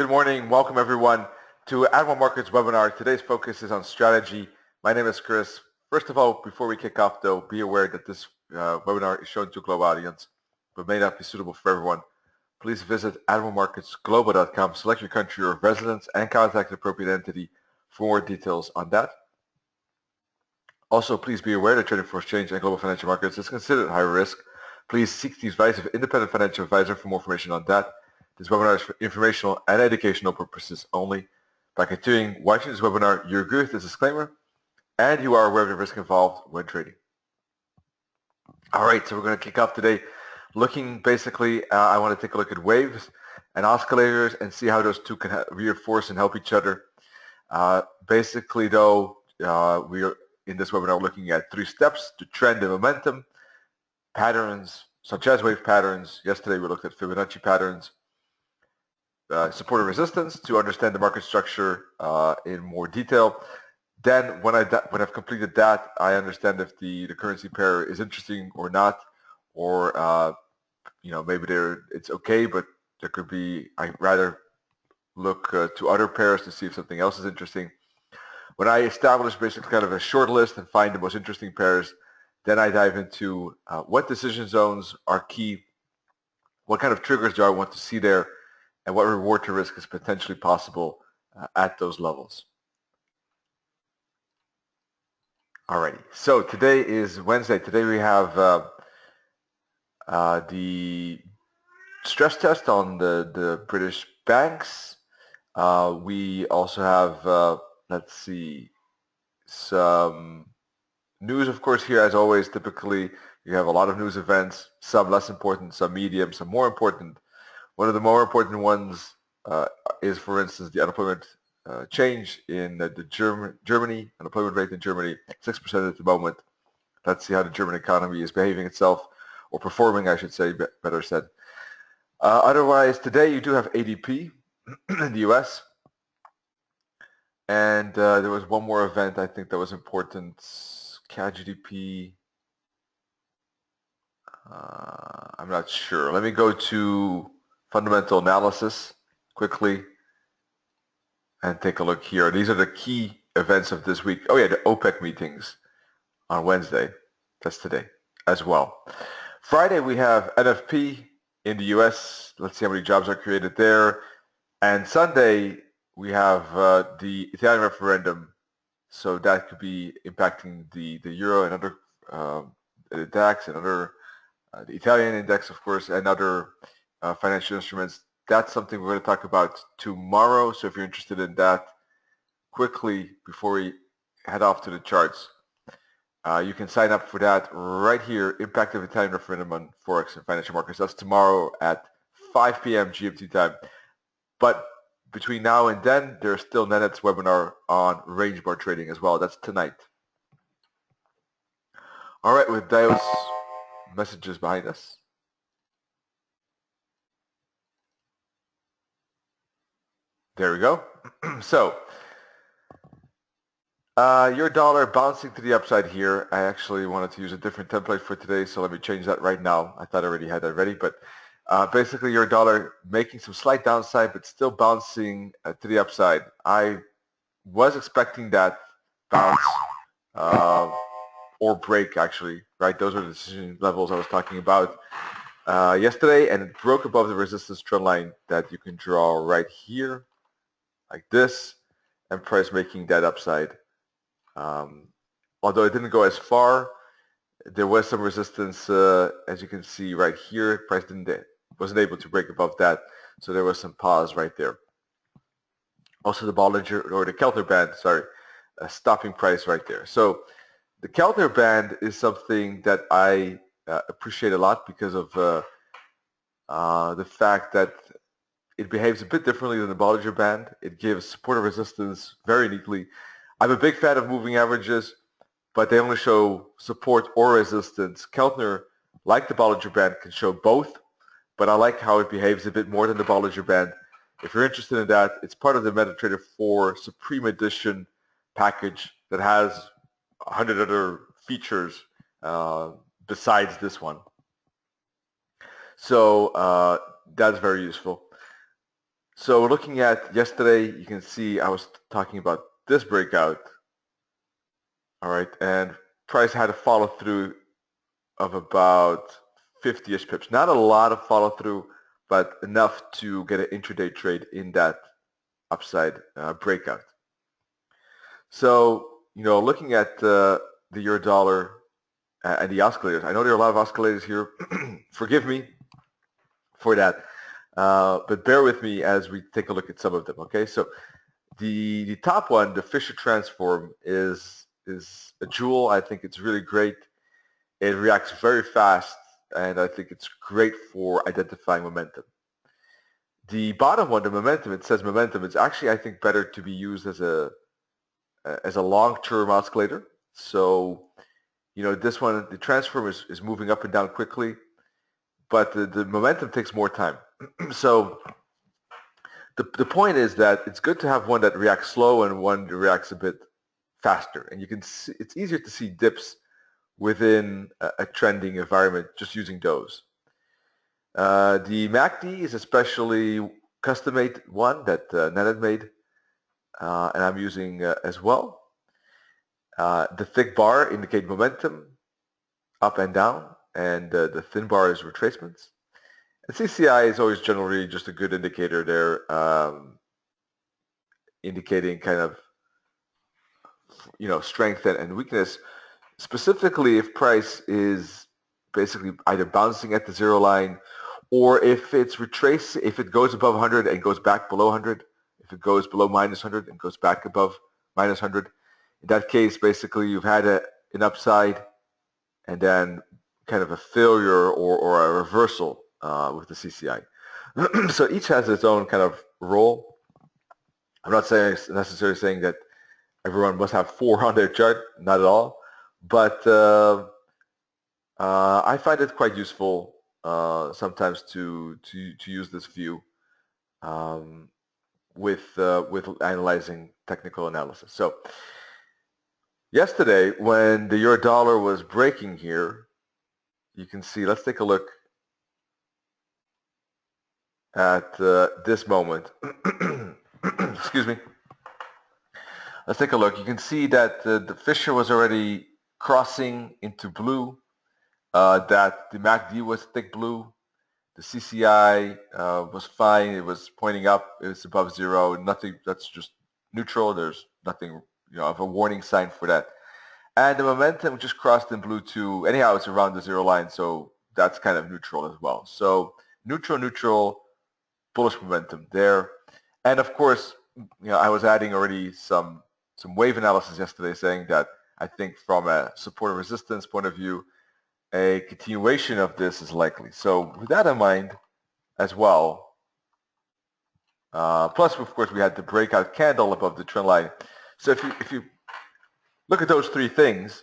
Good morning. Welcome everyone to Admiral Markets webinar. Today's focus is on strategy. My name is Chris. First of all, before we kick off though, be aware that this webinar is shown to a global audience, but may not be suitable for everyone. Please visit admiralmarketsglobal.com, select your country of residence, and contact the appropriate entity for more details on that. Also, please be aware that trading for exchange and global financial markets is considered high risk. Please seek the advice of an independent financial advisor for more information on that. This webinar is for informational and educational purposes only. By continuing watching this webinar, you agree with this disclaimer and you are aware of the risk involved when trading. All right, so we're going to kick off today looking basically, I want to take a look at waves and oscillators and see how those two can reinforce and help each other. Basically though, we are in this webinar looking at 3 steps to trend and momentum, patterns such as wave patterns. Yesterday we looked at Fibonacci patterns, support and resistance to understand the market structure in more detail. Then when I've completed that, I understand if the currency pair is interesting or not, or maybe it's okay, but there could be, I'd rather look to other pairs to see if something else is interesting. When I establish basically kind of a short list and find the most interesting pairs, then I dive into what decision zones are key, what kind of triggers do I want to see there, and what reward to risk is potentially possible at those levels. Alrighty, so today is Wednesday. Today we have the stress test on the British banks. We also have, let's see, some news, of course, here as always. Typically, you have a lot of news events, some less important, some medium, some more important. One of the more important ones is, for instance, the unemployment change in Germany, unemployment rate in Germany, 6% at the moment. Let's see how the German economy is behaving itself, or performing, I should say, better said. Otherwise, today you do have ADP in the US. And there was one more event I think that was important, CAD GDP. I'm not sure. Let me go to fundamental analysis quickly and take a look here. These are the key events of this week. Oh yeah, the OPEC meetings on Wednesday. That's today as well. Friday we have NFP in the US. Let's see how many jobs are created there. And Sunday we have the Italian referendum. So that could be impacting the euro and other the DAX and other the Italian index, of course, and other financial instruments. That's something we're going to talk about tomorrow. So if you're interested in that, quickly before we head off to the charts, you can sign up for that right here. Impact of Italian referendum on Forex and financial markets. That's tomorrow at 5 p.m. GMT time. But between now and then, there's still Nanette's webinar on range bar trading as well. That's tonight. All right, with those messages behind us. There we go. So, your dollar bouncing to the upside here. I actually wanted to use a different template for today, so let me change that right now. I thought I already had that ready, but basically your dollar making some slight downside, but still bouncing to the upside. I was expecting that bounce or break, actually, right? Those are the decision levels I was talking about yesterday, and it broke above the resistance trend line that you can draw right here, like this, and price making that upside. Although it didn't go as far, there was some resistance, as you can see right here. Price wasn't able to break above that, so there was some pause right there. Also, the Bollinger or the Keltner band, sorry, stopping price right there. So the Keltner band is something that I appreciate a lot because of the fact that it behaves a bit differently than the Bollinger band. It gives support and resistance very neatly. I'm a big fan of moving averages, but they only show support or resistance. Keltner, like the Bollinger band, can show both, but I like how it behaves a bit more than the Bollinger band. If you're interested in that, it's part of the MetaTrader 4 Supreme Edition package that has 100 other features besides this one. So that's very useful. So looking at yesterday, you can see I was talking about this breakout. All right, and price had a follow through of about 50-ish pips. Not a lot of follow through, but enough to get an intraday trade in that upside breakout. So, looking at the euro dollar and the oscillators, I know there are a lot of oscillators here. Forgive me for that, but bear with me as we take a look at some of them. Okay, so the top one, the Fisher transform, is a jewel. I think it's really great. It reacts very fast, and I think it's great for identifying momentum. The bottom one, the momentum, it says momentum. It's actually, I think, better to be used as a long-term oscillator. So, this one, the transform is moving up and down quickly, but the momentum takes more time. So the point is that it's good to have one that reacts slow and one that reacts a bit faster. And you can see, it's easier to see dips within a trending environment just using those. The MACD is especially custom-made one that Ned had made, and I'm using as well. The thick bar indicates momentum, up and down, and the thin bar is retracements. And CCI is always generally just a good indicator there, indicating kind of strength and weakness. Specifically, if price is basically either bouncing at the zero line, or if it's if it goes above 100 and goes back below 100, if it goes below minus 100 and goes back above minus 100, in that case, basically you've had an upside and then kind of a failure or a reversal with the CCI. So each has its own kind of role. I'm not necessarily saying that everyone must have 4 on their chart, not at all, but I find it quite useful sometimes to use this view with analyzing technical analysis. So yesterday, when the euro dollar was breaking here, you can see. Let's take a look at this moment. Excuse me. Let's take a look. You can see that the Fisher was already crossing into blue. That the MACD was thick blue. The CCI was fine. It was pointing up. It was above zero. Nothing. That's just neutral. There's nothing, of a warning sign for that. And the momentum just crossed in blue too. Anyhow, it's around the zero line, so that's kind of neutral as well. So neutral, bullish momentum there. And of course, I was adding already some wave analysis yesterday, saying that I think from a support and resistance point of view, a continuation of this is likely. So with that in mind as well, plus of course we had the breakout candle above the trend line. So if you look at those three things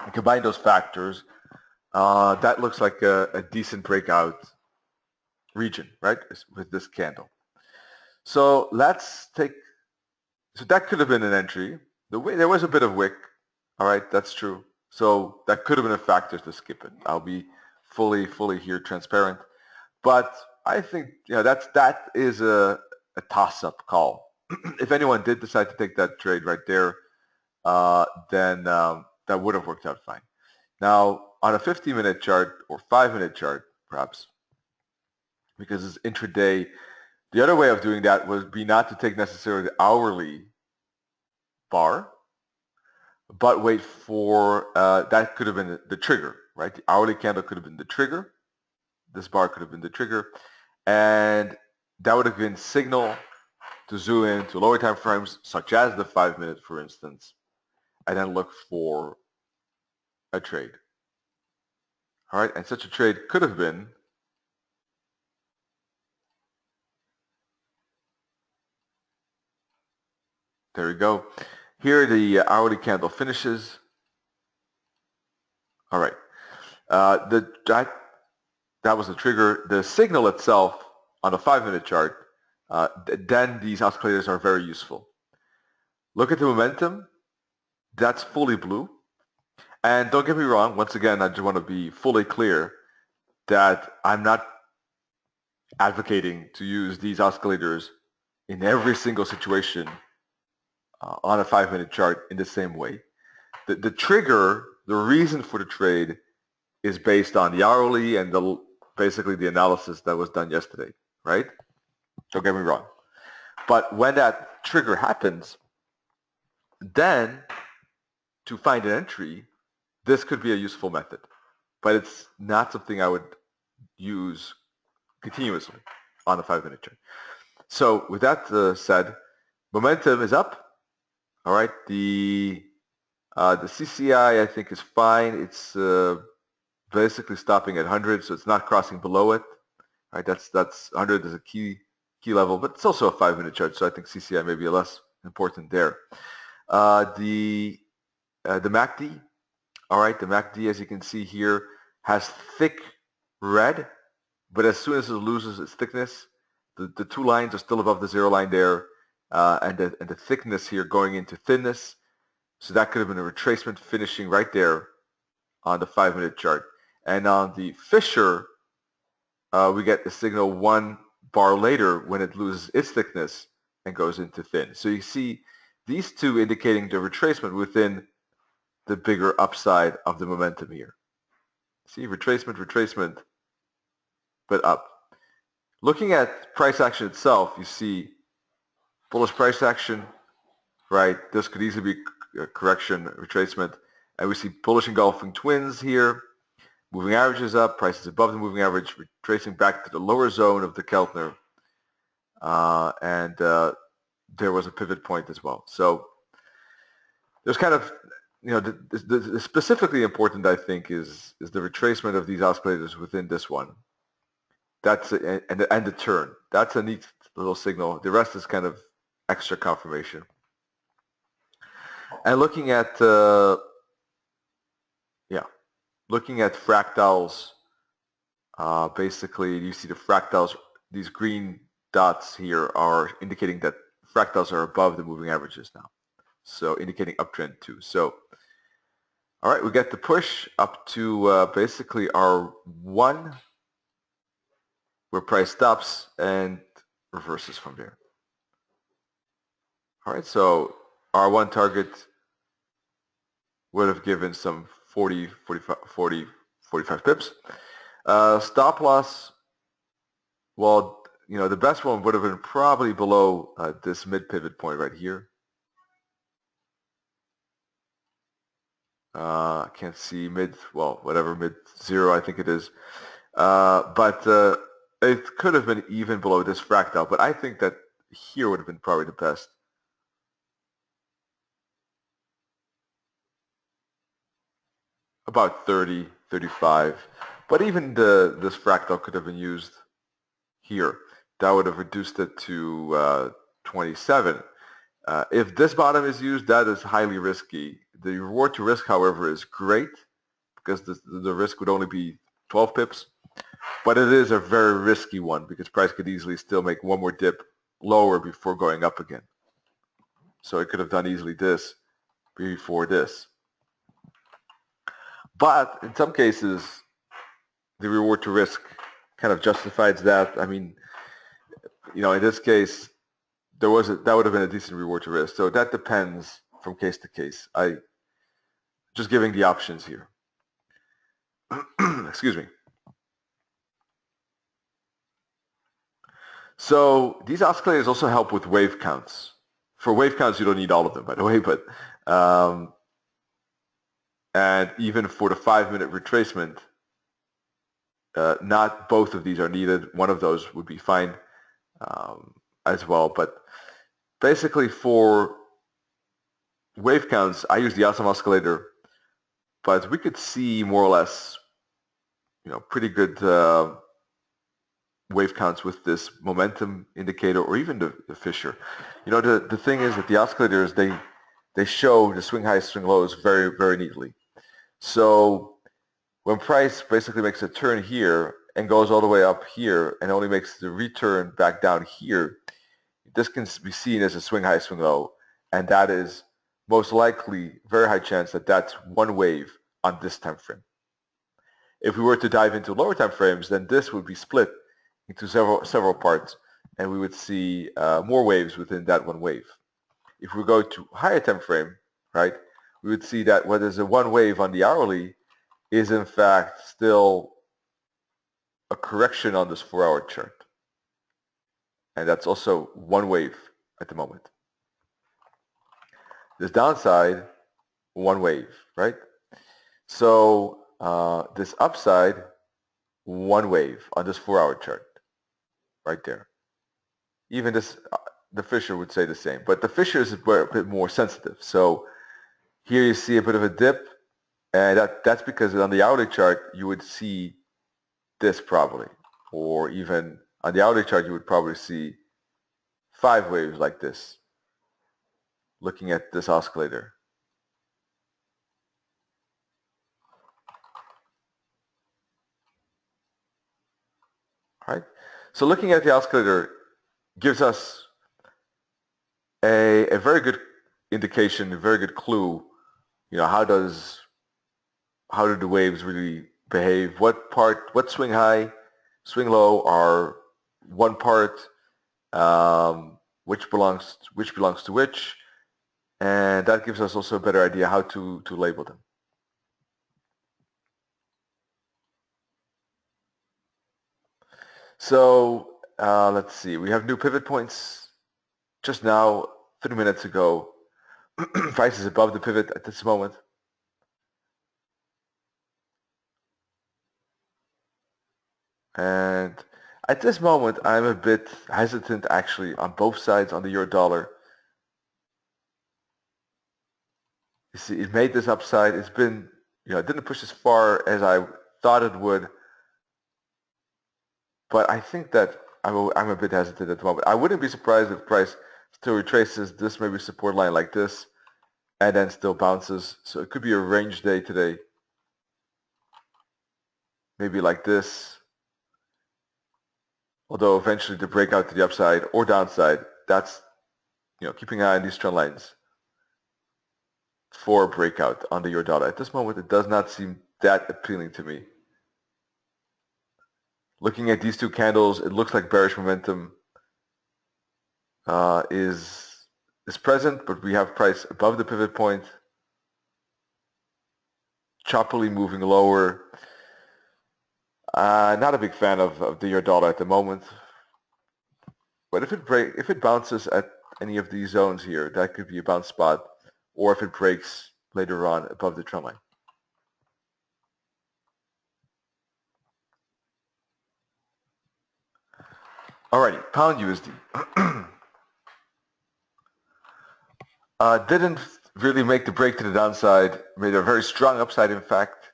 and combine those factors, that looks like a decent breakout region, right, with this candle. So so that could have been an entry. There was a bit of wick, all right, that's true. So that could have been a factor to skip it. I'll be fully here transparent. But I think that is a toss-up call. If anyone did decide to take that trade right there, then that would have worked out fine. Now, on a 50-minute chart or 5-minute chart, perhaps, because it's intraday, the other way of doing that would be not to take necessarily the hourly bar, but wait for, that could have been the trigger, right? The hourly candle could have been the trigger. This bar could have been the trigger. And that would have been signal to zoom in to lower time frames, such as the 5-minute, for instance, and then look for a trade. All right, and such a trade could have been there we go. Here the hourly candle finishes. All right, that was the trigger. The signal itself on a 5-minute chart, then these oscillators are very useful. Look at the momentum. That's fully blue. And don't get me wrong, once again, I just want to be fully clear that I'm not advocating to use these oscillators in every single situation on a 5-minute chart in the same way. The trigger, the reason for the trade is based on the hourly and basically the analysis that was done yesterday, right? Don't get me wrong. But when that trigger happens, then to find an entry, this could be a useful method. But it's not something I would use continuously on a 5-minute chart. So with that said, momentum is up. All right, the CCI I think is fine. It's basically stopping at 100, so it's not crossing below it. All right, that's 100 is a key level, but it's also a 5-minute chart, so I think CCI may be less important there. The MACD, all right, the MACD, as you can see here, has thick red, but as soon as it loses its thickness, the two lines are still above the zero line there, and the thickness here going into thinness. So that could have been a retracement finishing right there on the 5-minute chart. And on the Fisher, we get the signal 1 bar later when it loses its thickness and goes into thin. So you see these two indicating the retracement within the bigger upside of the momentum here. See, retracement, but up. Looking at price action itself, you see bullish price action, right? This could easily be a correction, retracement. And we see bullish engulfing twins here. Moving averages up, prices above the moving average, retracing back to the lower zone of the Keltner. And there was a pivot point as well. So there's kind of, you know, the specifically important, I think, is the retracement of these oscillators within this one. That's and the turn. That's a neat little signal. The rest is kind of extra confirmation. And looking at looking at fractals, basically you see the fractals, these green dots here are indicating that fractals are above the moving averages now. So indicating uptrend too. So, all right, we get the push up to basically R1, where price stops and reverses from there. All right, so R1 target would have given some 40, 45 pips. Stop loss, well, you know, the best one would have been probably below this mid pivot point right here. I can't see mid zero, I think it is. But it could have been even below this fractal, but I think that here would have been probably the best. About 30, 35. But even this fractal could have been used here. That would have reduced it to 27. If this bottom is used, that is highly risky. The reward to risk, however, is great because the risk would only be 12 pips. But it is a very risky one because price could easily still make one more dip lower before going up again. So it could have done easily this before this. But in some cases, the reward to risk kind of justifies that. I mean, you know, in this case, that would have been a decent reward to risk. So that depends from case to case. I just giving the options here. Excuse me. So these oscillators also help with wave counts. For wave counts, you don't need all of them, by the way, but and even for the 5-minute retracement, not both of these are needed. One of those would be fine as well. But basically for wave counts, I use the awesome oscillator, but we could see more or less, you know, pretty good wave counts with this momentum indicator or even the Fisher. You know, the thing is that the oscillators, they show the swing highs, swing lows very, very neatly. So when price basically makes a turn here and goes all the way up here and only makes the return back down here, this can be seen as a swing high, swing low, and that is most likely very high chance that that's one wave on this time frame. If we were to dive into lower time frames, then this would be split into several parts, and we would see more waves within that one wave. If we go to higher time frame, right, we would see that what is a one wave on the hourly is in fact still a correction on this 4-hour chart. And that's also one wave at the moment. This downside, one wave, right? So this upside, one wave on this 4-hour chart, right there. Even this, the Fisher would say the same, but the Fisher is a bit more sensitive. So here you see a bit of a dip, and that's because on the hourly chart you would see this probably, or even on the hourly chart you would probably see 5 waves like this, looking at this oscillator. Right? So looking at the oscillator gives us a very good indication, a very good clue, how do the waves really behave? What swing high, swing low are one part, which belongs to which, and that gives us also a better idea how to label them. So let's see, we have new pivot points. Just now, 3 minutes ago, price is above the pivot at this moment. And at this moment, I'm a bit hesitant actually on both sides on the euro dollar. You see, it made this upside. It's been, it didn't push as far as I thought it would. But I think that I'm a bit hesitant at the moment. I wouldn't be surprised if price still retraces this maybe support line like this and then still bounces. So it could be a range day today. Maybe like this. Although eventually the breakout to the upside or downside, that's, keeping an eye on these trend lines for a breakout on the euro dollar. At this moment, it does not seem that appealing to me. Looking at these two candles, it looks like bearish momentum is present, but we have price above the pivot point, choppily moving lower. Not a big fan of the euro dollar at the moment, but if it bounces at any of these zones here, that could be a bounce spot, or if it breaks later on above the trend line. Alrighty, pound USD. Didn't really make the break to the downside, made a very strong upside in fact,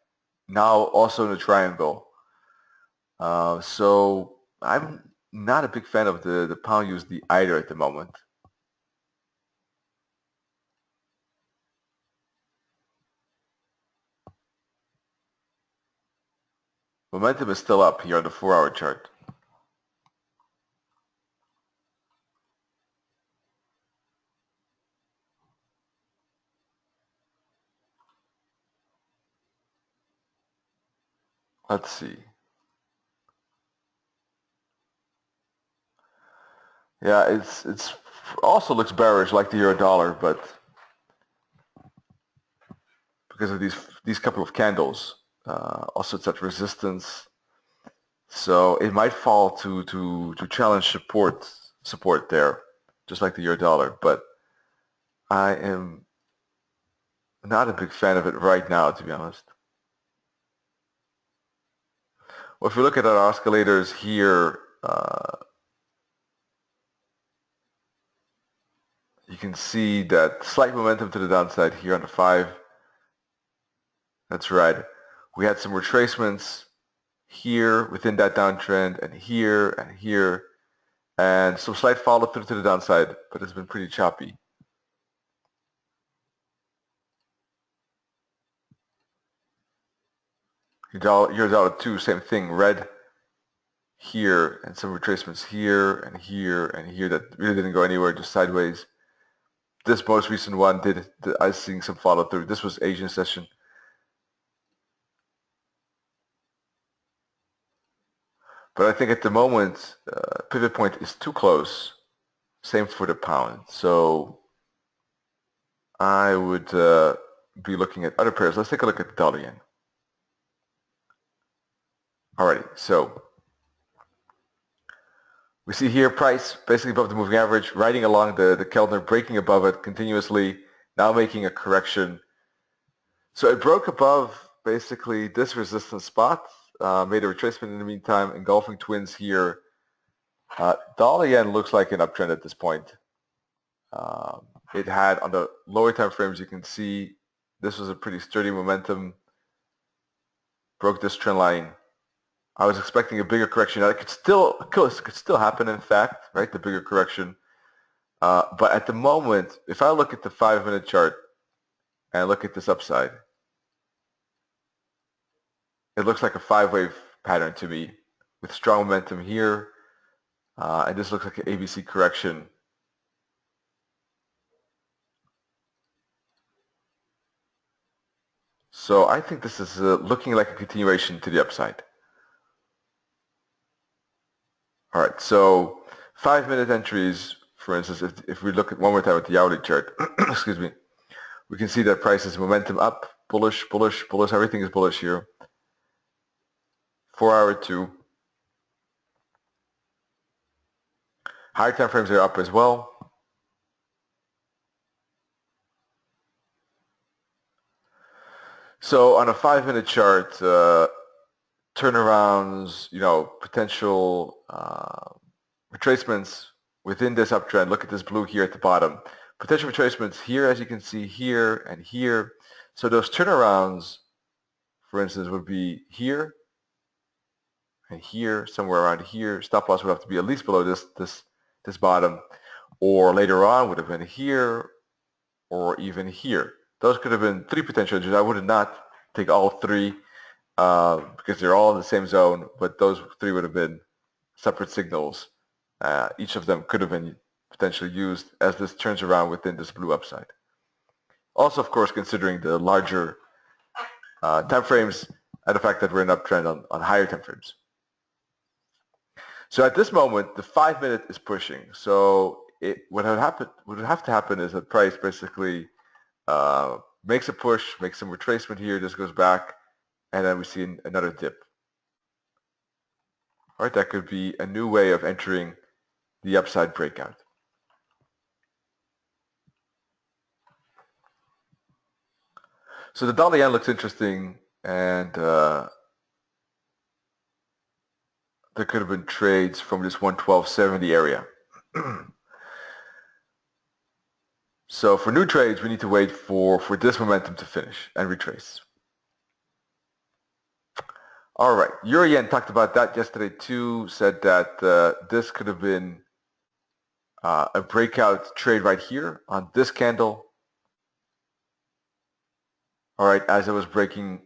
now also in a triangle. So I'm not a big fan of the pound USD either at the moment. Momentum is still up here on the 4-hour chart. Let's see. Yeah, it's also looks bearish like the euro dollar, but because of these couple of candles, also it's at resistance, so it might fall to challenge support there, just like the euro dollar. But I am not a big fan of it right now, to be honest. Well, if we look at our oscillators here, you can see that slight momentum to the downside here on the 5. That's right. We had some retracements here within that downtrend, and here, and some slight follow through to the downside, but it's been pretty choppy. Euro dollar 2, same thing, red here, and some retracements here, and here that really didn't go anywhere, just sideways. This most recent one I was seeing some follow through. This was Asian session. But I think at the moment, pivot point is too close. Same for the pound. So I would be looking at other pairs. Let's take a look at the dollar yen. Alrighty, so we see here price basically above the moving average, riding along the Kellner, breaking above it continuously, now making a correction. So it broke above basically this resistance spot, made a retracement in the meantime, engulfing twins here. Dollar yen looks like an uptrend at this point. It had on the lower time frames, you can see this was a pretty sturdy momentum, broke this trend line. I was expecting a bigger correction. Now, it could still happen, in fact, right? The bigger correction. But at the moment, if I look at the 5-minute chart and look at this upside, it looks like a 5-wave pattern to me with strong momentum here. And this looks like an ABC correction. So I think this is looking like a continuation to the upside. All right, so 5-minute entries, for instance, if we look at one more time at the hourly chart, excuse me, we can see that price is momentum up, bullish, bullish, bullish, everything is bullish here. 4-hour 2. Higher time frames are up as well. So on a 5-minute chart, turnarounds, potential retracements within this uptrend. Look at this blue here at the bottom. Potential retracements here, as you can see, here and here. So those turnarounds, for instance, would be here and here, somewhere around here. Stop loss would have to be at least below this bottom, or later on would have been here or even here. Those could have been 3 potential entries. I would not take all 3 because they're all in the same zone, but those 3 would have been separate signals. Each of them could have been potentially used as this turns around within this blue upside. Also, of course, considering the larger time frames and the fact that we're in uptrend on higher time frames. So at this moment, the 5-minute is pushing. So what would have to happen is that price basically makes a push, makes some retracement here, this goes back, and then we see another dip. All right, that could be a new way of entering the upside breakout. So the dollar yen looks interesting, and there could have been trades from this 112.70 area. So for new trades, we need to wait for this momentum to finish and retrace. All right, Euro yen talked about that yesterday too, said that this could have been a breakout trade right here on this candle. All right, as it was breaking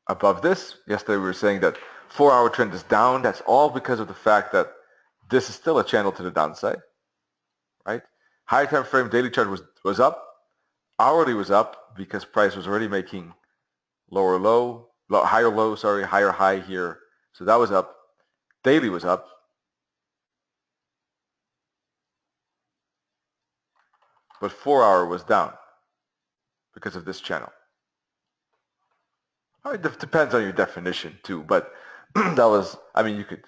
above this, yesterday we were saying that 4-hour trend is down. That's all because of the fact that this is still a channel to the downside, right? Higher time frame daily chart was up. Hourly was up because price was already making higher low, higher high here. So that was up. Daily was up. But 4-hour was down because of this channel. It depends on your definition too, but that was, you could,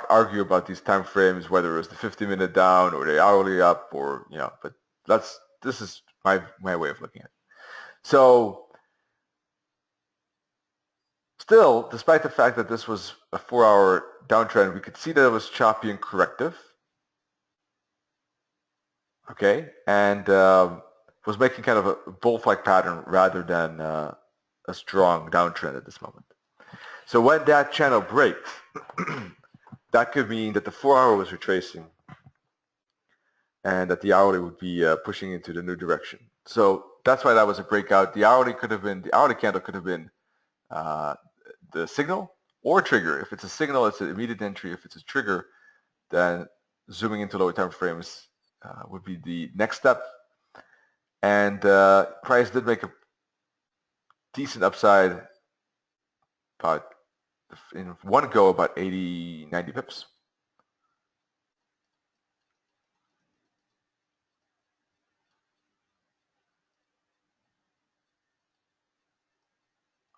argue about these time frames, whether it was the 50-minute down or the hourly up, or but this is my way of looking at it. So still, despite the fact that this was a 4-hour downtrend, we could see that it was choppy and corrective. Okay, and was making kind of a bull-like pattern rather than a strong downtrend at this moment. So when that channel breaks, that could mean that the 4-hour was retracing and that the hourly would be pushing into the new direction. So that's why that was a breakout. The hourly candle could have been the signal or trigger. If it's a signal, it's an immediate entry. If it's a trigger, then zooming into lower time frames would be the next step. And price did make a decent upside, about in one go about 80, 90 pips.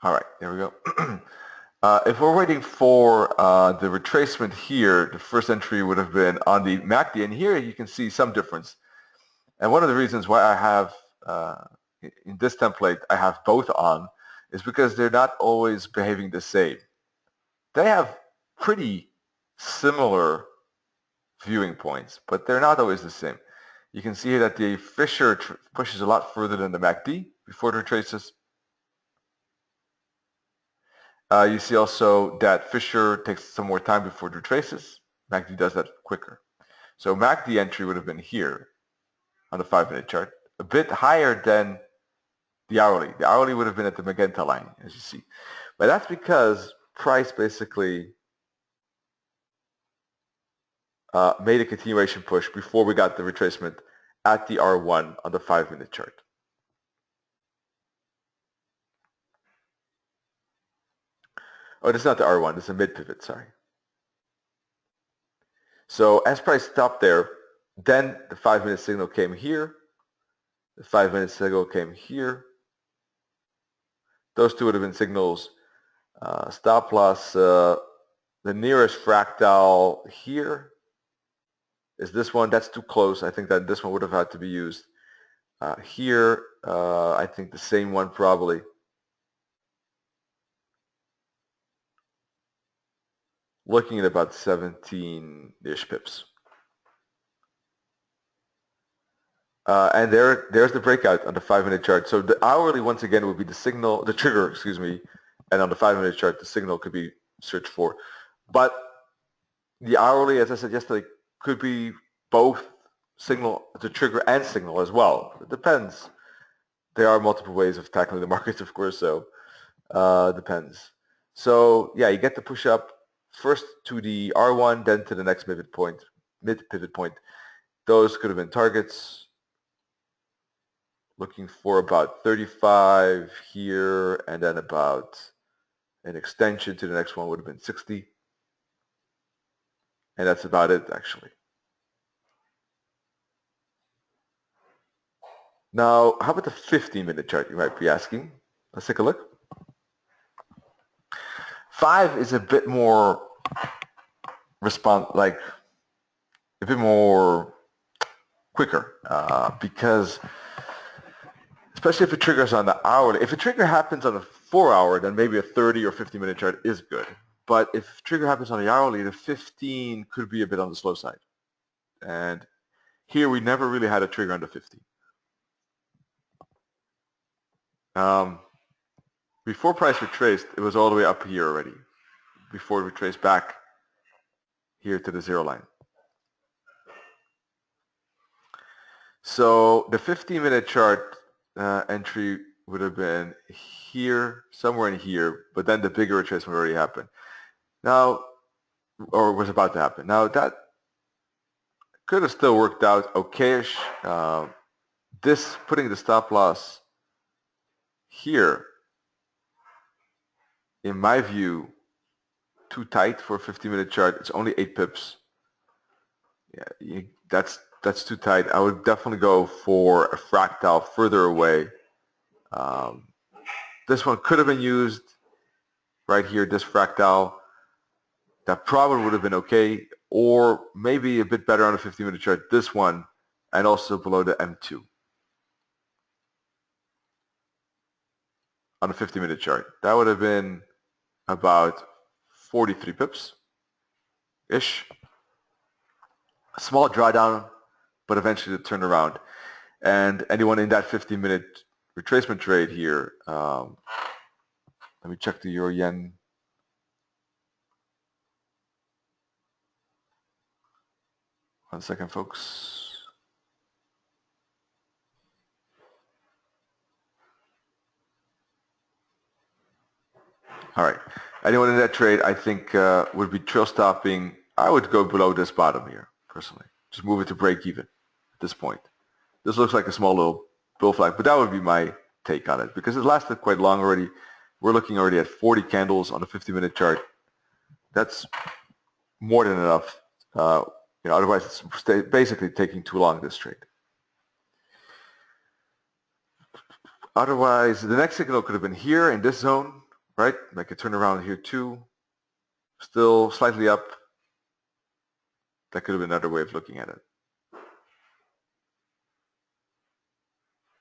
All right, there we go. If we're waiting for the retracement here, the first entry would have been on the MACD, and here you can see some difference. And one of the reasons why I have, in this template, I have both on, is because they're not always behaving the same. They have pretty similar viewing points, but they're not always the same. You can see here that the Fisher pushes a lot further than the MACD before it retraces. You see also that Fisher takes some more time before it retraces. MACD does that quicker. So MACD entry would have been here on the 5-minute chart, a bit higher than the hourly. The hourly would have been at the magenta line, as you see. But that's because price basically made a continuation push before we got the retracement at the R1 on the 5-minute chart. Oh, this is not the R1, this is a mid-pivot, sorry. So as price stopped there, then the 5-minute signal came here, the 5-minute signal came here. Those two would have been signals. Stop loss, the nearest fractal here is this one. That's too close. I think that this one would have had to be used. Here, I think the same one probably. Looking at about 17-ish pips. And there's the breakout on the 5-minute chart. So the hourly, once again, would be the signal, the trigger, excuse me, and on the 5-minute chart, the signal could be searched for. But the hourly, as I said yesterday, could be both signal, the trigger and signal as well. It depends. There are multiple ways of tackling the markets, of course, so depends. So yeah, you get the push up first to the R1, then to the next mid pivot point. Those could have been targets. Looking for about 35 here, and then about an extension to the next one would have been 60. And that's about it, actually. Now, how about the 15-minute chart, you might be asking? Let's take a look. 5 is a bit more a bit more quicker, because especially if it triggers on the hourly. If a trigger happens on a 4-hour, then maybe a 30 or 50-minute chart is good. But if trigger happens on the hourly, the 15 could be a bit on the slow side. And here we never really had a trigger on the 50. Before price retraced, it was all the way up here already, before it retraced back here to the 0 line. So the 15-minute chart entry would have been here, somewhere in here, but then the bigger retracement already happened. Now, or was about to happen. Now that could have still worked out okay-ish. This, putting the stop loss here, in my view, too tight for a 50-minute chart. It's only 8 pips. Yeah, that's too tight. I would definitely go for a fractal further away. This one could have been used right here, this fractal. That probably would have been okay, or maybe a bit better on a 50-minute chart, this one, and also below the M2 on a 50-minute chart. That would have been about 43 pips-ish. A small drawdown, but eventually to turn around. And anyone in that 15-minute retracement trade here, let me check the Euro Yen. One second, folks. All right. Anyone in that trade, I think, would be trail stopping. I would go below this bottom here, personally. Just move it to break even at this point. This looks like a small little bull flag, but that would be my take on it because it lasted quite long already. We're looking already at 40 candles on the 50-minute chart. That's more than enough. Otherwise it's basically taking too long, this trade. Otherwise, the next signal could have been here in this zone, right? I could turn around here too. Still slightly up. That could have been another way of looking at it.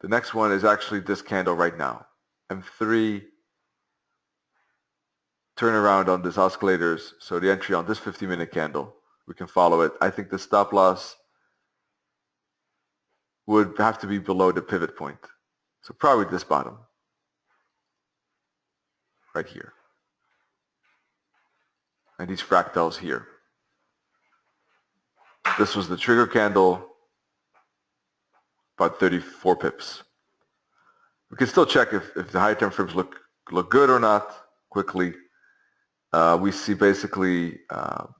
The next one is actually this candle right now. M3, turn around on this oscillators. So the entry on this 50-minute candle, we can follow it. I think the stop loss would have to be below the pivot point. So probably this bottom, right here. And these fractals here. This was the trigger candle, about 34 pips. We can still check if the high term frames look good or not quickly. We see basically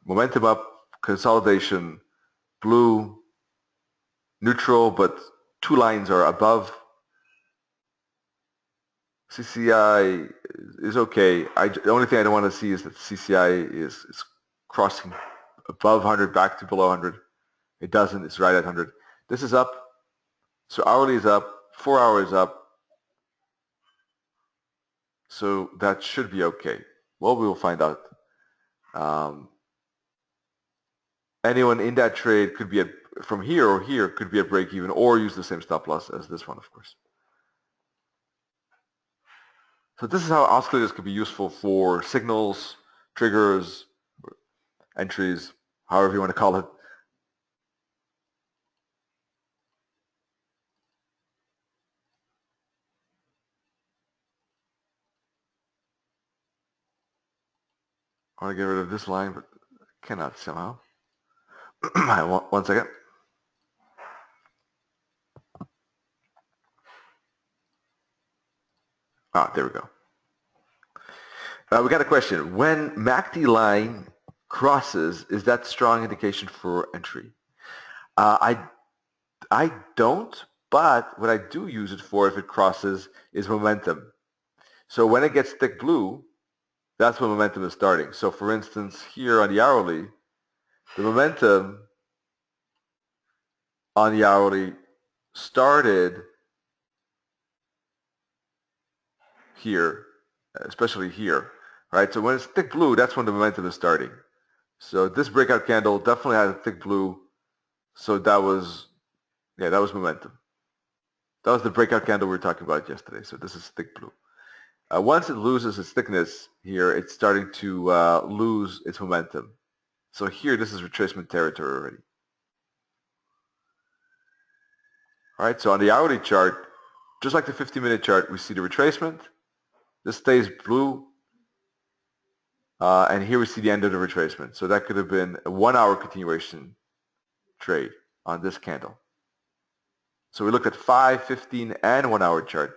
momentum up, consolidation, blue, neutral, but two lines are above. CCI is okay. The only thing I don't want to see is that CCI is crossing above 100 back to below 100. It doesn't. It's right at 100. This is up. So hourly is up. 4 hours up. So that should be okay. Well, we will find out. Anyone in that trade could be from here or here could be a break even or use the same stop loss as this one, of course. So this is how oscillators could be useful for signals, triggers, entries, however you want to call it. I want to get rid of this line, but I cannot somehow. One second. There we go. We got a question. When MACD line crosses, is that strong indication for entry? I don't, but what I do use it for if it crosses is momentum. So when it gets thick blue, that's when momentum is starting. So for instance, here on the hourly, the momentum on the hourly started here, especially here, right? So when it's thick blue, that's when the momentum is starting. So this breakout candle definitely had a thick blue. So that was momentum. That was the breakout candle we were talking about yesterday. So this is thick blue. Once it loses its thickness here, it's starting to lose its momentum. So here, this is retracement territory already. All right, so on the hourly chart, just like the 50-minute chart, we see the retracement. This stays blue. And here we see the end of the retracement. So that could have been a 1 hour continuation trade on this candle. So we looked at 5, 15, and 1 hour chart.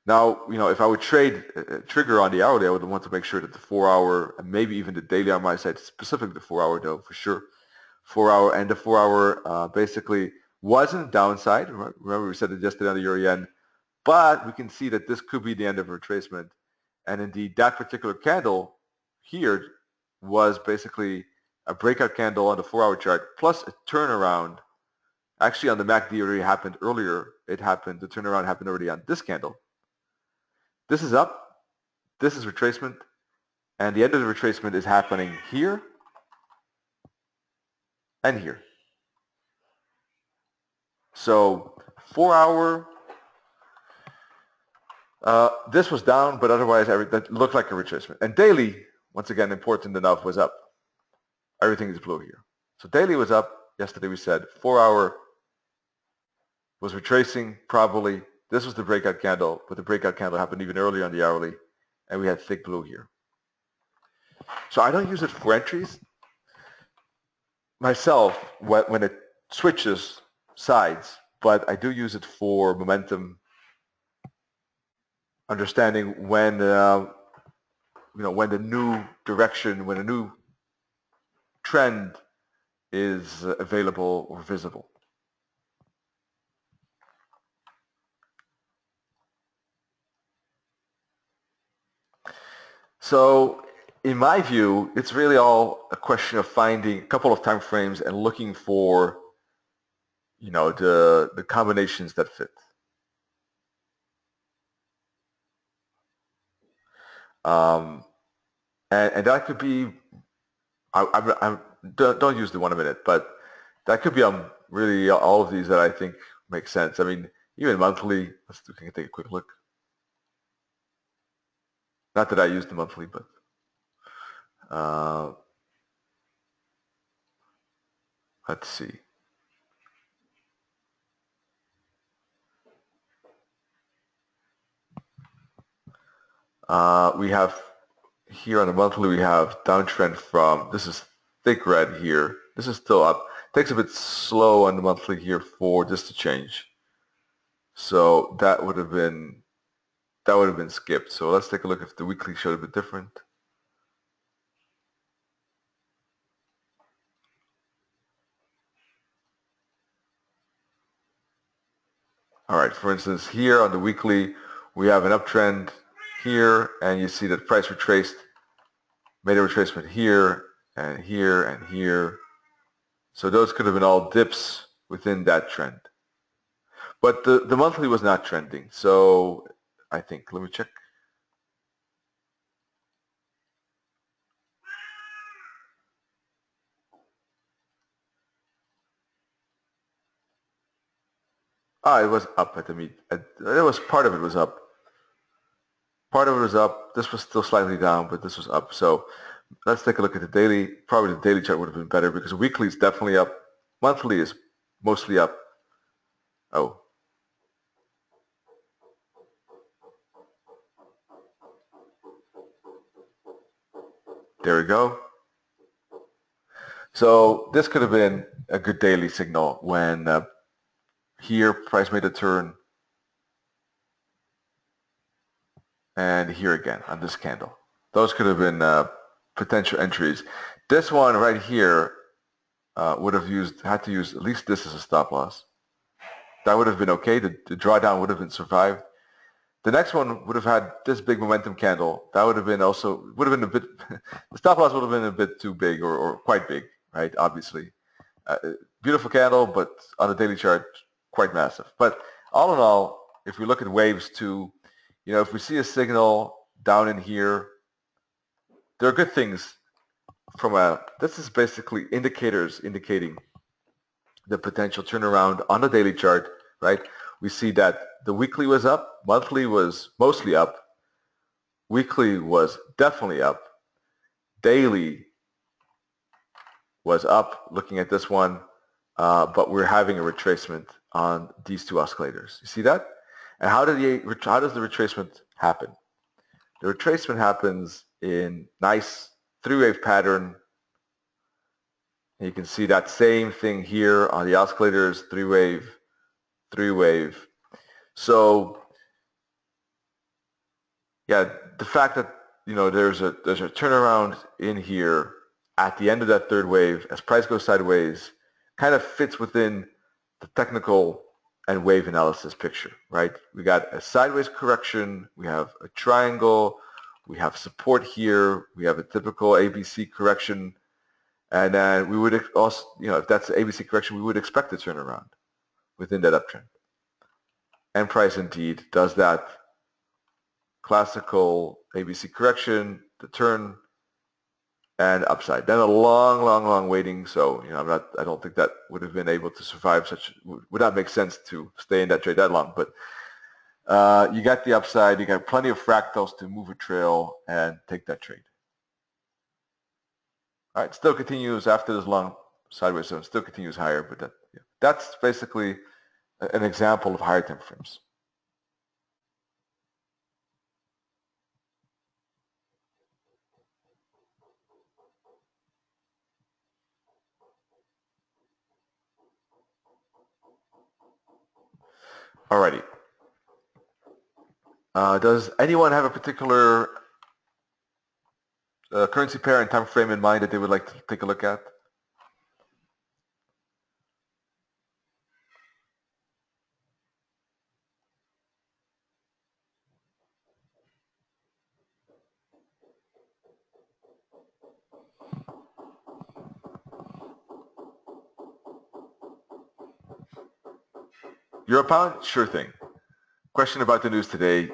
Now, if I would trade a trigger on the hourly, I would want to make sure that the 4 hour and maybe even the daily on my side, specifically the 4 hour though, for sure. 4 hour and the 4 hour basically wasn't downside. Remember we said it yesterday on the Euro Yen, but we can see that this could be the end of retracement. And indeed, that particular candle here was basically a breakout candle on the 4 hour chart plus a turnaround. Actually, on the MACD already happened earlier. The turnaround happened already on this candle. This is up. This is retracement. And the end of the retracement is happening here and here. So 4 hour, this was down, but otherwise that looked like a retracement. And daily, once again, important enough, was up. Everything is blue here. So daily was up. Yesterday we said 4 hour was retracing probably. This was the breakout candle, but the breakout candle happened even earlier on the hourly, and we had thick blue here. So I don't use it for entries myself when it switches sides, but I do use it for momentum, understanding when when the new direction, when a new trend is available or visible. So in my view, it's really all a question of finding a couple of time frames and looking for, the combinations that fit. Um, and that could be, don't use the 1 minute, but that could be on really all of these that I think make sense. I mean, even monthly, we can take a quick look. Not that I use the monthly, but uh, let's see. We have here on the monthly, we have downtrend from, this is thick red here. This is still up. Takes a bit slow on the monthly here for this to change. So that would have been skipped. So let's take a look if the weekly showed a bit different. All right, for instance, here on the weekly, we have an uptrend here, and you see that price retraced, made a retracement here, and here, and here. So those could have been all dips within that trend. But the monthly was not trending, so I think, let me check. Ah, it was up at the meet. It was part of it was up. Part of it was up. This was still slightly down, but this was up. So let's take a look at the daily. Probably the daily chart would have been better because weekly is definitely up. Monthly is mostly up. Oh, there we go. So this could have been a good daily signal when here price made a turn and here again on this candle. Those could have been potential entries. This one right here would have had to use at least this as a stop loss. That would have been okay. The drawdown would have been survived. The next one would have had this big momentum candle. That would have been a bit, the stop loss would have been a bit too big or quite big, right? Obviously. Uh, Beautiful candle, but on the daily chart, quite massive. But all in all, if we look at waves too, if we see a signal down in here, there are good things this is basically indicators indicating the potential turnaround on the daily chart, right? We see that the weekly was up, monthly was mostly up, weekly was definitely up, daily was up, looking at this one, but we're having a retracement on these two oscillators. You see that? And how does the retracement happen? The retracement happens in nice three-wave pattern. And you can see that same thing here on the oscillators, three-wave, three-wave. So yeah, the fact that there's a turnaround in here at the end of that third wave as price goes sideways kind of fits within the technical and wave analysis picture, right? We got a sideways correction, we have a triangle, we have support here, we have a typical ABC correction, and then we would also, if that's the ABC correction, we would expect a turnaround within that uptrend. And price indeed does that classical ABC correction, the turn, and upside. Then a long, long, long waiting. So I don't think that would have been able to survive would not make sense to stay in that trade that long. But you got the upside. You got plenty of fractals to move a trail and take that trade. All right, still continues after this long sideways zone. Still continues higher, but that's basically an example of higher time frames. Alrighty. Does anyone have a particular currency pair and time frame in mind that they would like to take a look at? Euro pound? Sure thing. Question about the news today.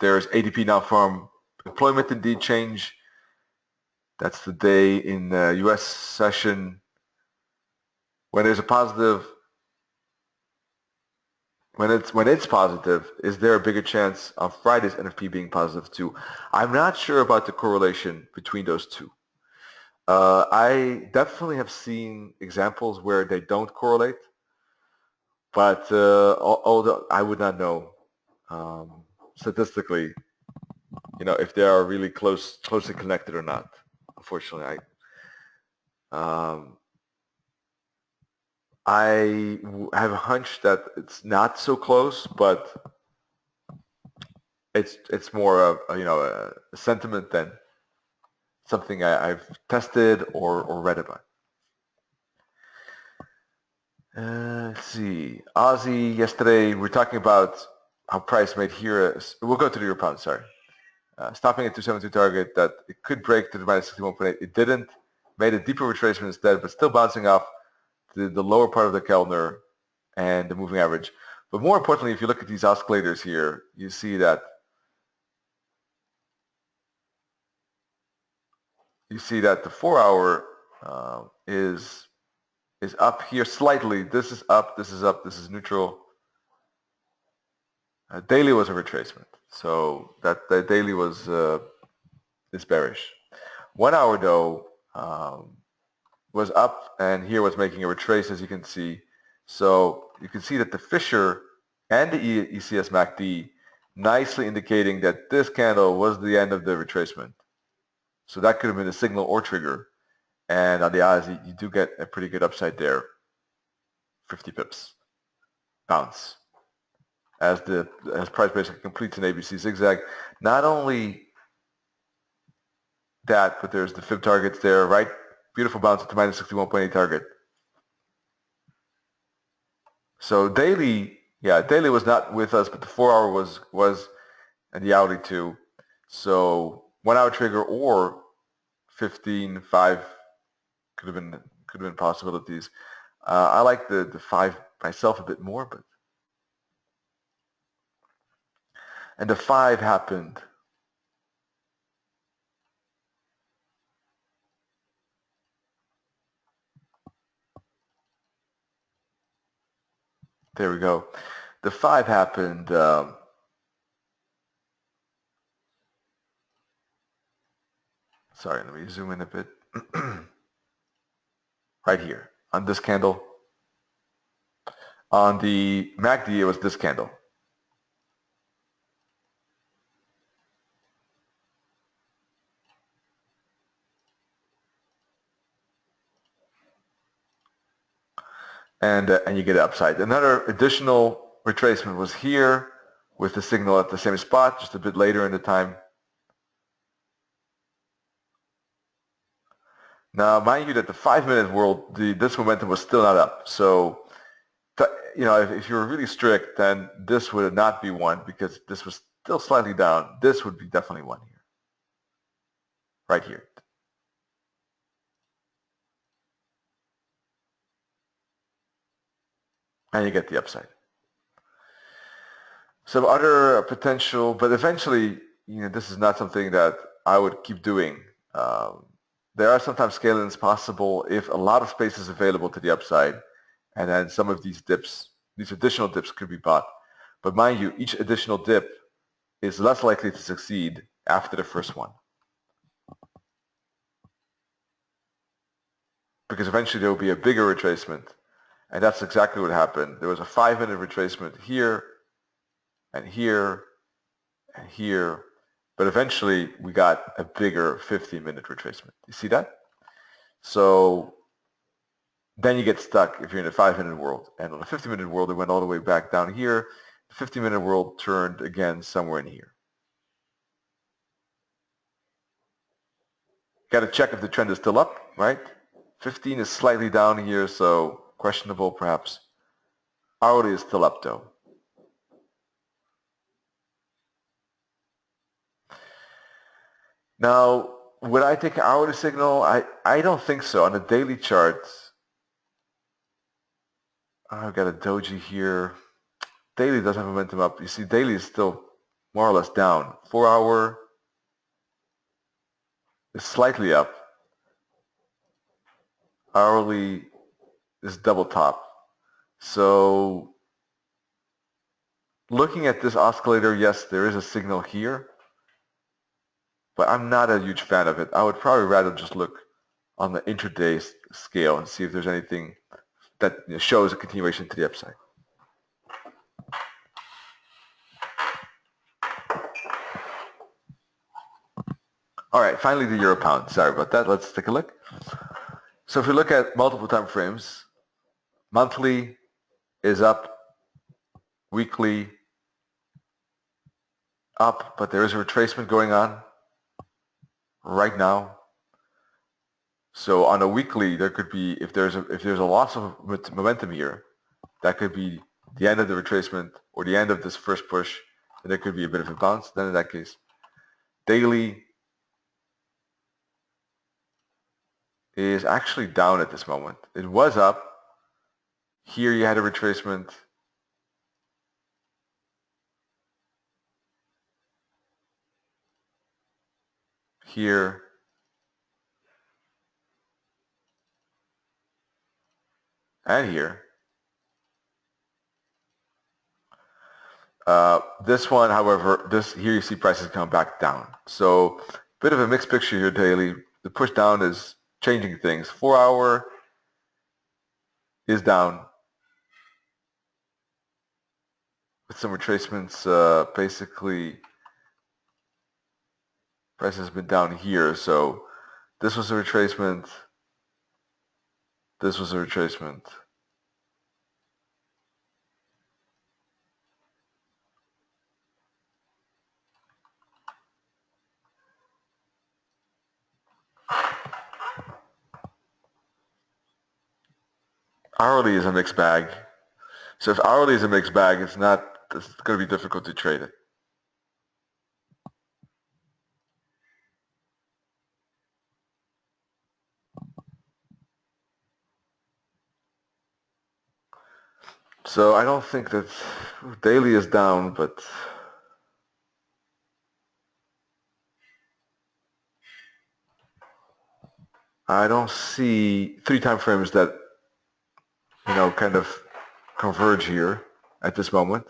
There's ADP non-farm employment indeed change. That's the day in the U.S. session when there's a positive. When it's positive, is there a bigger chance of Friday's NFP being positive too? I'm not sure about the correlation between those two. I definitely have seen examples where they don't correlate, but although I would not know statistically, if they are really closely connected or not. Unfortunately, I have a hunch that it's not so close, but it's more of a sentiment than something I've tested or read about. Let's see. Aussie yesterday, we're talking about how price made here. We'll go to the euro pound, sorry. Stopping at 272 target that it could break to the minus 61.8. It didn't. Made a deeper retracement instead, but still bouncing off the lower part of the Kellner and the moving average. But more importantly, if you look at these oscillators here, you see that the 4-hour is up here slightly. This is up, this is up, this is neutral. Daily was a retracement, so that daily was is bearish. 1 hour though was up, and here was making a retrace, as you can see. So you can see that the Fisher and the ECS MACD nicely indicating that this candle was the end of the retracement. So that could have been a signal or trigger. And on the eyes, you do get a pretty good upside there. 50 pips bounce as price basically completes an ABC zigzag. Not only that, but there's the fib targets there, right? Beautiful bounce at the minus 61.8 target. So daily was not with us, but the 4-hour was, and the hourly too. So 1 hour trigger or 15.5 could have been possibilities. I like the 5 myself a bit more, and the 5 happened. There we go. The 5 happened. Sorry, let me zoom in a bit. Right here on this candle. On the MACD, it was this candle. And you get an upside. Another additional retracement was here with the signal at the same spot, just a bit later in the time. Now, mind you that the 5-minute world, this momentum was still not up. So, if you were really strict, then this would not be one because this was still slightly down. This would be definitely one here, right here. And you get the upside. Some other potential, but eventually, this is not something that I would keep doing. There are sometimes scale-ins possible if a lot of space is available to the upside, and then some of these dips, these additional dips could be bought. But mind you, each additional dip is less likely to succeed after the first one. Because eventually there will be a bigger retracement, and that's exactly what happened. There was a 5-minute retracement here, and here, and here, but eventually we got a bigger 15-minute retracement. You see that? So then you get stuck if you're in a 5-minute world. And on a 50-minute world, it went all the way back down here. The 50-minute world turned again somewhere in here. Got to check if the trend is still up, right? 15 is slightly down here, so questionable perhaps. Hourly is still up though. Now, would I take an hourly signal? I don't think so. On the daily chart, I've got a doji here. Daily doesn't have momentum up. You see daily is still more or less down. 4 hour is slightly up. Hourly is double top. So looking at this oscillator, yes, there is a signal here, but I'm not a huge fan of it. I would probably rather just look on the intraday scale and see if there's anything that shows a continuation to the upside. All right, finally the euro pound. Sorry about that. Let's take a look. So if we look at multiple time frames, monthly is up, weekly up, but there is a retracement going on right now. So on a weekly, there could be, if there's a loss of momentum here, that could be the end of the retracement or the end of this first push, and there could be a bit of a bounce. Then in that case, daily is actually down at this moment. It was up. Here you had a retracement. Here. And here. This one, however, here you see prices come back down. So a bit of a mixed picture here daily. The push down is changing things. 4 hour is down with some retracements. Basically, price has been down here. So this was a retracement. This was a retracement. Hourly is a mixed bag. So if hourly is a mixed bag, it's going to be difficult to trade it. So I don't think that daily is down, but I don't see 3 time frames that, kind of converge here at this moment.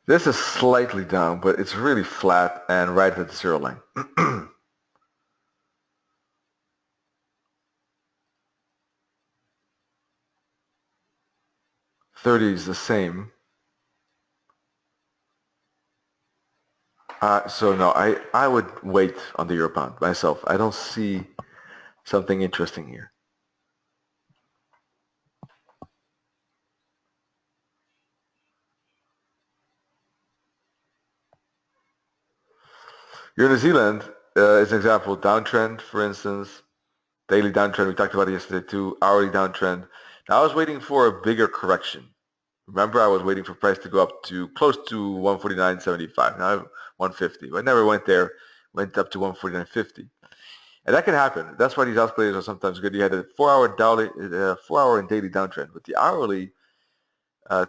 This is slightly down, but it's really flat and right at the 0 line. 30 is the same. So no, I would wait on the euro pound myself. I don't see something interesting here. Euro New Zealand is an example. Downtrend, for instance. Daily downtrend, we talked about it yesterday too. Hourly downtrend. Now I was waiting for a bigger correction. Remember, I was waiting for price to go up to close to 149.75. Now 150. But I never went there. Went up to 149.50. And that can happen. That's why these oscillators are sometimes good. You had a 4-hour and daily downtrend, but the hourly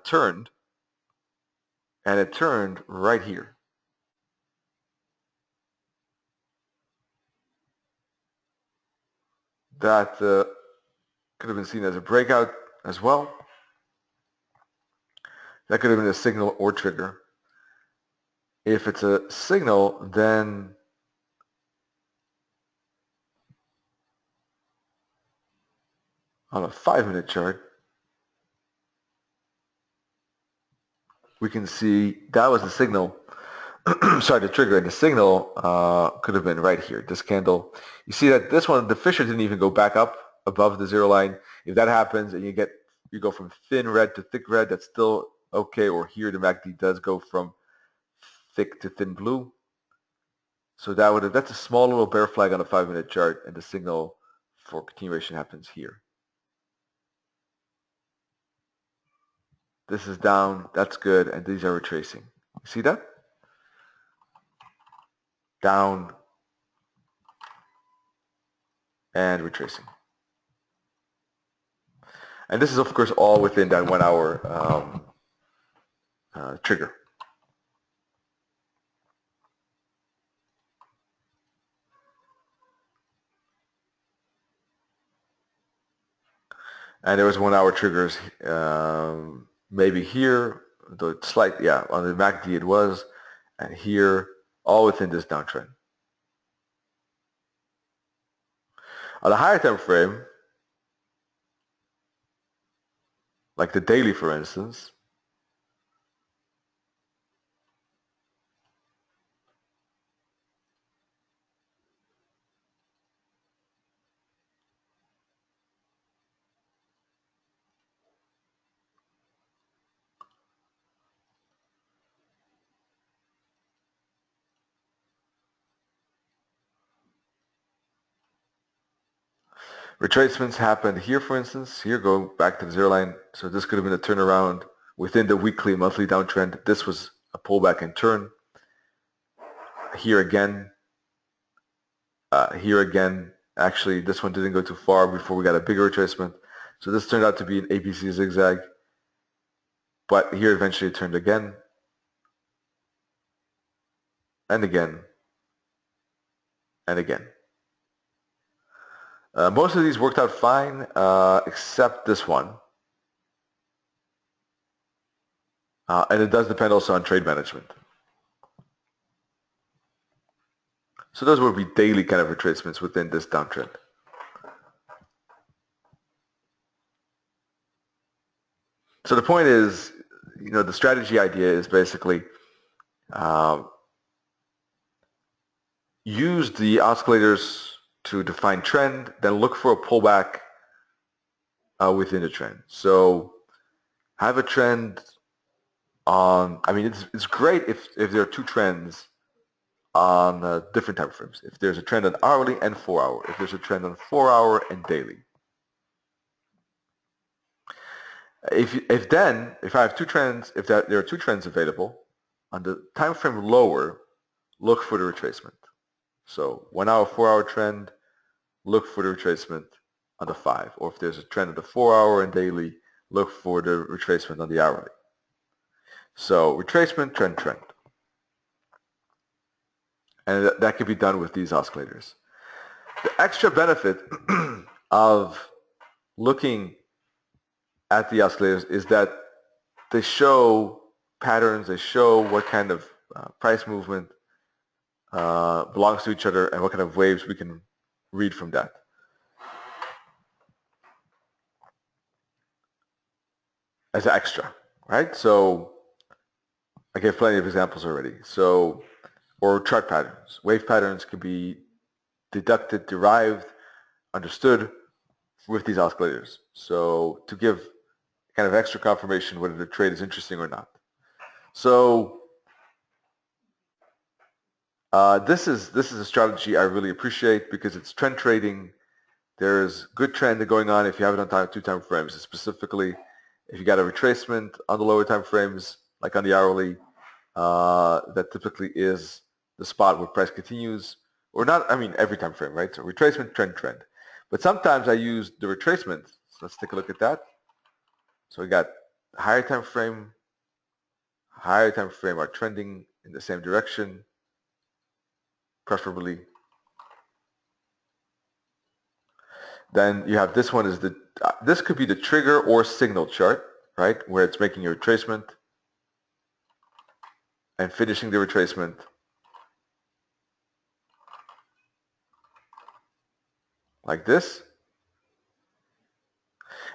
turned, and it turned right here. That could have been seen as a breakout as well. That could have been a signal or trigger. If it's a signal, then on a 5-minute chart, we can see that was the signal. Sorry, the trigger, and the signal could have been right here, this candle. You see that this one, the Fisher didn't even go back up above the 0 line. If that happens and you go from thin red to thick red, that's still okay. Or here the MACD does go from thick to thin blue. So that's a small little bear flag on a 5-minute chart, and the signal for continuation happens here. This is down, that's good, and these are retracing. You see that? down, and retracing. And this is, of course, all within that 1 hour trigger. And there was 1 hour triggers maybe here, though it's slight, yeah, on the MACD it was, and here, all within this downtrend. On a higher time frame, like the daily, for instance, retracements happened here, for instance. Here, go back to the zero line. So this could have been a turnaround within the weekly, monthly downtrend. This was a pullback and turn. Here again. Here again. Actually, this one didn't go too far before we got a bigger retracement. So this turned out to be an APC zigzag. But here eventually it turned again. And again. And again. Most of these worked out fine, except this one. And it does depend also on trade management. So those would be daily kind of retracements within this downtrend. So the point is, you know, the strategy idea is basically use the oscillators to define trend, then look for a pullback within the trend. So have a trend on, I mean, it's great if there are two trends on different time frames. If there's a trend on hourly and 4 hour, if there's a trend on 4 hour and daily. If I have two trends, if there are two trends available, on the time frame lower, look for the retracement. So 1 hour, 4 hour trend, look for the retracement on the 5. Or if there's a trend on the 4 hour and daily, look for the retracement on the hourly. So retracement, trend, trend. And that can be done with these oscillators. The extra benefit of looking at the oscillators is that they show patterns, they show what kind of price movement belongs to each other and what kind of waves we can read from that. As an extra, right? So I gave plenty of examples already. So, or chart patterns. Wave patterns can be deducted, derived, understood with these oscillators. So to give kind of extra confirmation whether the trade is interesting or not. So this is a strategy I really appreciate because it's trend trading. There's good trend going on if you have it on two time frames. Specifically, if you got a retracement on the lower time frames, like on the hourly, that typically is the spot where price continues, or not. I mean, every time frame, right? So retracement, trend, trend. But sometimes I use the retracement. So let's take a look at that. So we got higher time frame are trending in the same direction, preferably. Then you have this one is this could be the trigger or signal chart, right? Where it's making a retracement and finishing the retracement. Like this.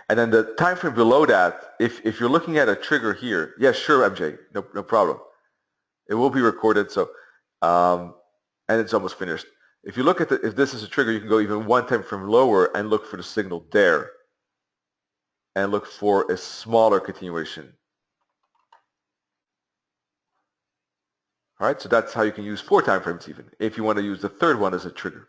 And then the time frame below that, if you're looking at a trigger here, yeah, sure, MJ, no problem. It will be recorded, so and it's almost finished. If you look at if this is a trigger, you can go even one time frame lower and look for the signal there, and look for a smaller continuation. All right, so that's how you can use 4 time frames even, if you want to use the third one as a trigger.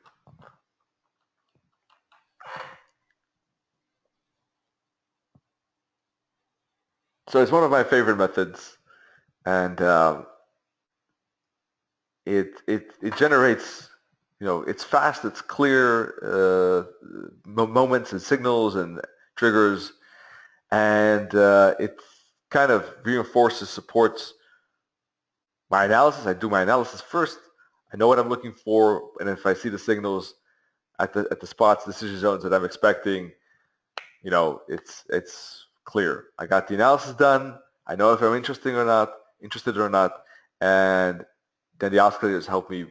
So it's one of my favorite methods, and it generates, it's fast, it's clear, moments and signals and triggers, and it kind of reinforces, supports my analysis. I do my analysis first. I know what I'm looking for, and if I see the signals at the spots, decision zones that I'm expecting, it's clear. I got the analysis done. I know if I'm interested or not, and then the oscillators help me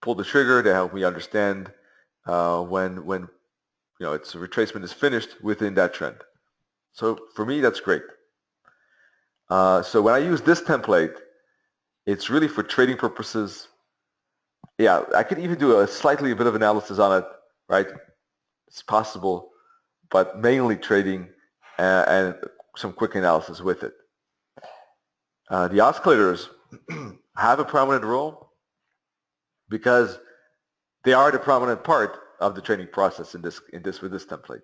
pull the trigger. They help me understand when its retracement is finished within that trend. So for me, that's great. So when I use this template, it's really for trading purposes. Yeah, I could even do a bit of analysis on it, right? It's possible, but mainly trading and some quick analysis with it. The oscillators have a prominent role because they are the prominent part of the trading process with this template.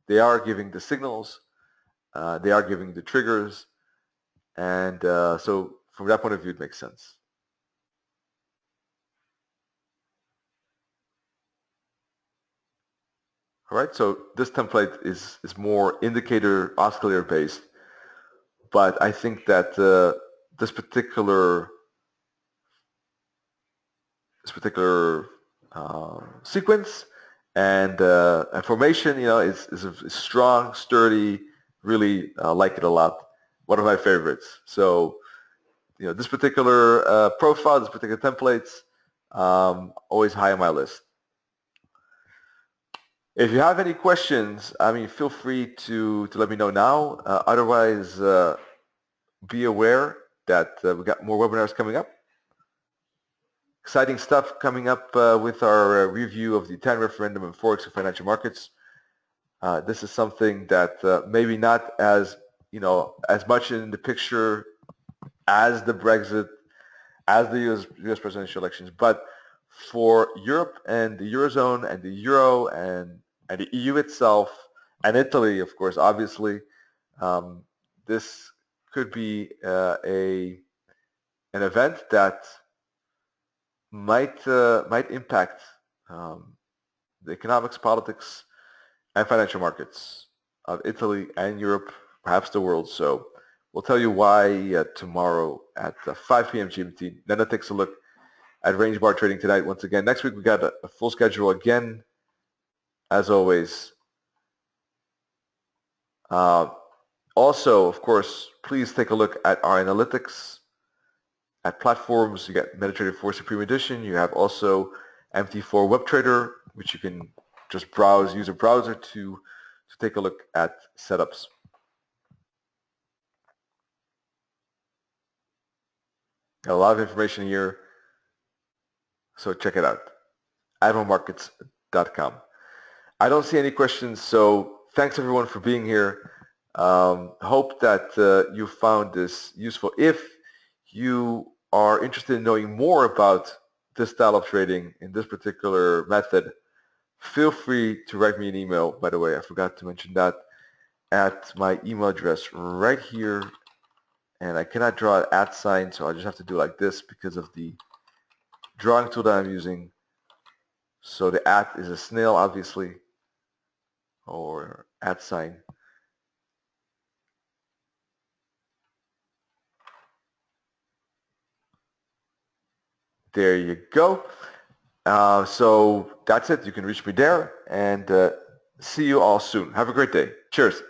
They are giving the signals, they are giving the triggers, and so from that point of view, it makes sense. All right, so this template is more indicator oscillator based, but I think that this particular sequence and formation, is strong, sturdy. Really like it a lot. One of my favorites. So, this particular profile, this particular templates, always high on my list. If you have any questions, feel free to let me know now. Otherwise, be aware that we got more webinars coming up. Exciting stuff coming up with our review of the 10 referendum and forex and financial markets. This is something that maybe not as much in the picture as the Brexit, as the U.S. presidential elections, but for Europe and the Eurozone and the Euro and the EU itself and Italy, of course, obviously, this could be an event that might impact the economics, politics, and financial markets of Italy and Europe, perhaps the world. So we'll tell you why tomorrow at 5 p.m. GMT. Nana takes a look at range bar trading tonight once again. Next week we got a full schedule again, as always. Also, of course, please take a look at our analytics at platforms. You got MetaTrader 4 Supreme Edition. You have also MT4 Web Trader, which you can just browse, use a browser to take a look at setups. Got a lot of information here, so check it out. admiralmarkets.com. I don't see any questions, so thanks everyone for being here. Hope that you found this useful. If you are interested in knowing more about this style of trading in this particular method, feel free to write me an email. By the way, I forgot to mention that, at my email address right here. And I cannot draw an @ sign, so I just have to do it like this because of the drawing tool that I'm using. So the @ is a snail, obviously, or @ sign. There you go. So that's it. You can reach me there, and see you all soon. Have a great day. Cheers.